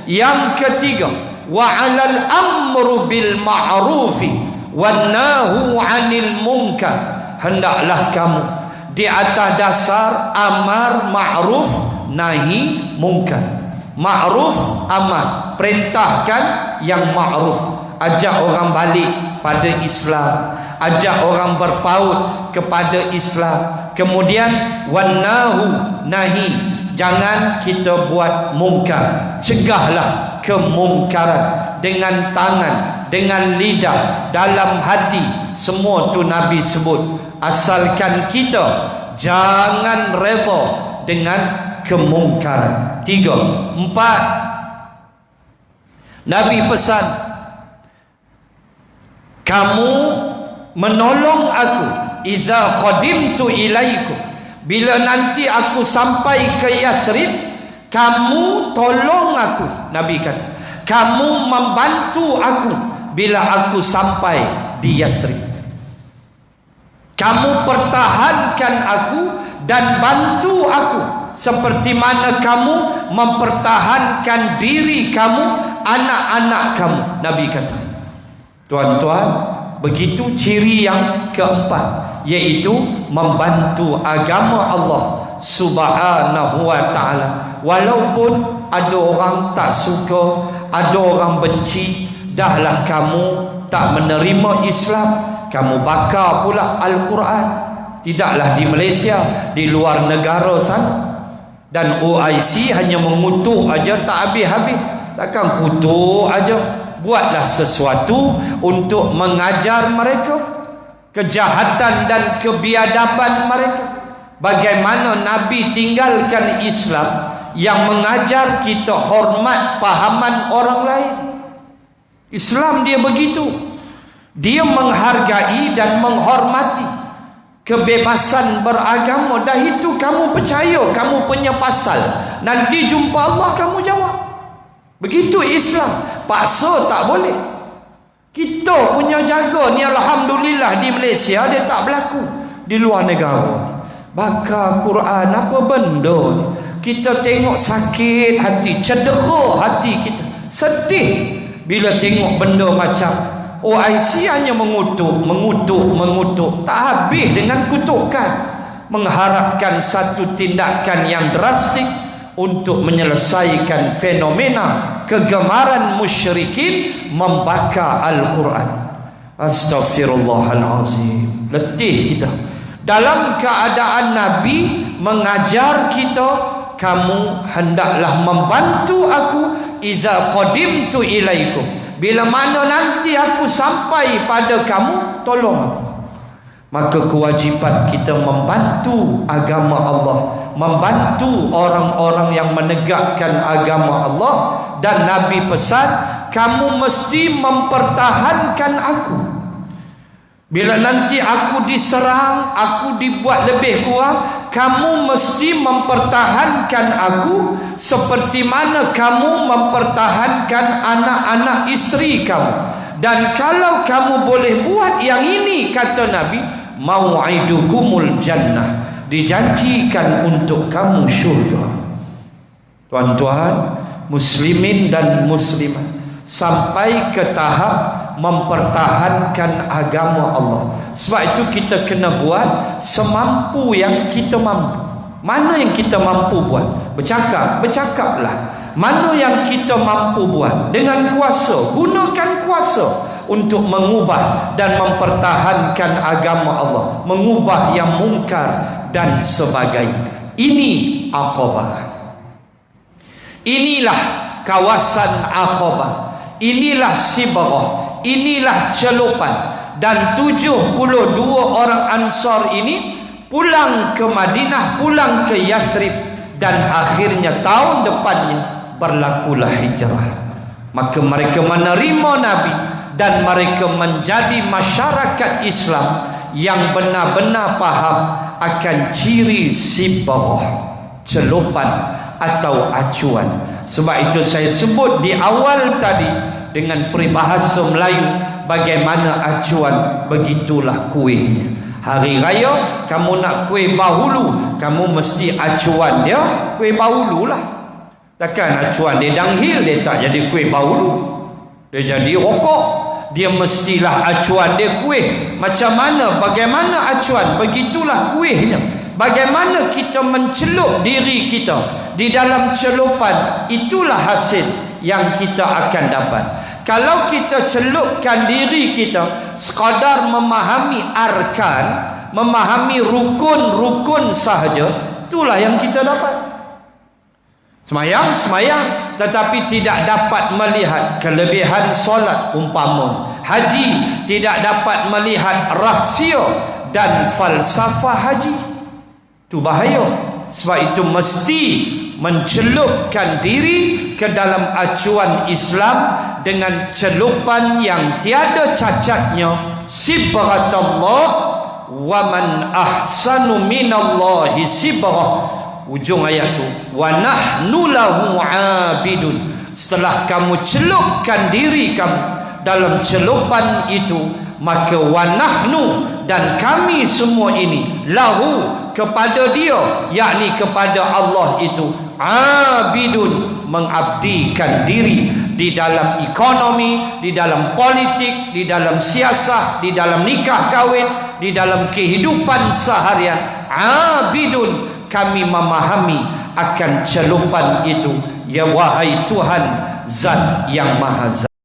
Yang ketiga, wa 'alal amru bil ma'rufi wan nahu 'anil munkar. Hendaklah kamu di atas dasar amar ma'ruf nahi munkar. Ma'ruf amar, perintahkan yang ma'ruf, ajak orang balik pada Islam, ajak orang berpaut kepada Islam. Kemudian wannahu nahi, jangan kita buat mungkar, cegahlah kemungkaran dengan tangan, dengan lidah, dalam hati. Semua tu Nabi sebut, asalkan kita jangan reda dengan kemungkaran. 3, 4, Nabi pesan, kamu menolong aku idza qadimtu ilaikum, bila nanti aku sampai ke Yathrib, kamu tolong aku. Nabi kata, kamu membantu aku bila aku sampai di Yathrib. Kamu pertahankan aku dan bantu aku seperti mana kamu mempertahankan diri kamu, anak-anak kamu. Nabi kata, tuan-tuan, begitu ciri yang keempat, yaitu membantu agama Allah Subhanahu wa ta'ala. Walaupun ada orang tak suka, ada orang benci, dahlah kamu tak menerima Islam, kamu bakar pula Al-Quran. Tidaklah di Malaysia, di luar negara sana. Dan OIC hanya mengutuk aja tak habis-habis. Takkan kutuk aja. Buatlah sesuatu untuk mengajar mereka kejahatan dan kebiadaban mereka. Bagaimana Nabi tinggalkan Islam yang mengajar kita hormat pahaman orang lain. Islam dia begitu. Dia menghargai dan menghormati kebebasan beragama. Dah itu kamu percaya, kamu punya pasal. Nanti jumpa Allah kamu jawab. Begitu Islam. Paksa tak boleh. Kita punya jaga ni, alhamdulillah di Malaysia dia tak berlaku. Di luar negara bakar Quran apa benda ni, kita tengok sakit hati, cedera hati kita, sedih bila tengok benda macam OIC hanya mengutuk, tak habis dengan kutukan, mengharapkan satu tindakan yang drastik untuk menyelesaikan fenomena kegemaran musyrikin membakar Al-Quran. Astaghfirullahalazim. Letih kita. Dalam keadaan Nabi mengajar kita, kamu hendaklah membantu aku idza qadimtu ilaikum, bila mana nanti aku sampai pada kamu, tolong aku. Maka kewajipan kita membantu agama Allah, membantu orang-orang yang menegakkan agama Allah. Dan Nabi pesan, kamu mesti mempertahankan aku. Bila nanti aku diserang, aku dibuat lebih kurang, kamu mesti mempertahankan aku seperti mana kamu mempertahankan anak-anak isteri kamu. Dan kalau kamu boleh buat yang ini, kata Nabi, mau'idukumul jannah, dijanjikan untuk kamu syurga. Tuan-tuan, muslimin dan muslimat, sampai ke tahap mempertahankan agama Allah. Sebab itu kita kena buat semampu yang kita mampu. Mana yang kita mampu buat? Bercakaplah. Mana yang kita mampu buat dengan kuasa, gunakan kuasa untuk mengubah dan mempertahankan agama Allah, mengubah yang mungkar dan sebagainya. Ini Aqabah. Inilah kawasan Aqabah. Inilah Sibrah. Inilah celupan. Dan 72 orang Ansar ini pulang ke Madinah, pulang ke Yathrib, dan akhirnya tahun depannya berlakulah hijrah. Maka mereka menerima Nabi dan mereka menjadi masyarakat Islam yang benar-benar faham akan ciri Sibrah, celupan atau acuan. Sebab itu saya sebut di awal tadi dengan peribahasa Melayu, bagaimana acuan begitulah kuihnya. Hari raya kamu nak kuih bahulu, kamu mesti acuan dia kuih bahulu lah. Takkan acuan dia downhill, dia tak jadi kuih bau, dia jadi rokok. Dia mestilah acuan dia kuih. Macam mana, bagaimana acuan, begitulah kuihnya. Bagaimana kita mencelup diri kita di dalam celupan, itulah hasil yang kita akan dapat. Kalau kita celupkan diri kita sekadar memahami arkan, memahami rukun-rukun sahaja, itulah yang kita dapat. Semayang, tetapi tidak dapat melihat kelebihan solat umpama. Haji, tidak dapat melihat rahsia dan falsafah haji. Itu bahaya. Sebab itu mesti mencelupkan diri ke dalam acuan Islam dengan celupan yang tiada cacatnya. Sibghatullah wa man ahsanu minallahi sibghah. Ujung ayat tu, wa nahnu lahu abidun. Setelah kamu celupkan diri kamu dalam celupan itu, maka wa nahnu, dan kami semua ini, lahu, kepada dia, yakni kepada Allah itu, abidun, mengabdikan diri di dalam ekonomi, di dalam politik, di dalam siasah, di dalam nikah kahwin, di dalam kehidupan seharian. Abidun, kami memahami akan celupan itu. Ya wahai Tuhan, Zat yang Maha Zat.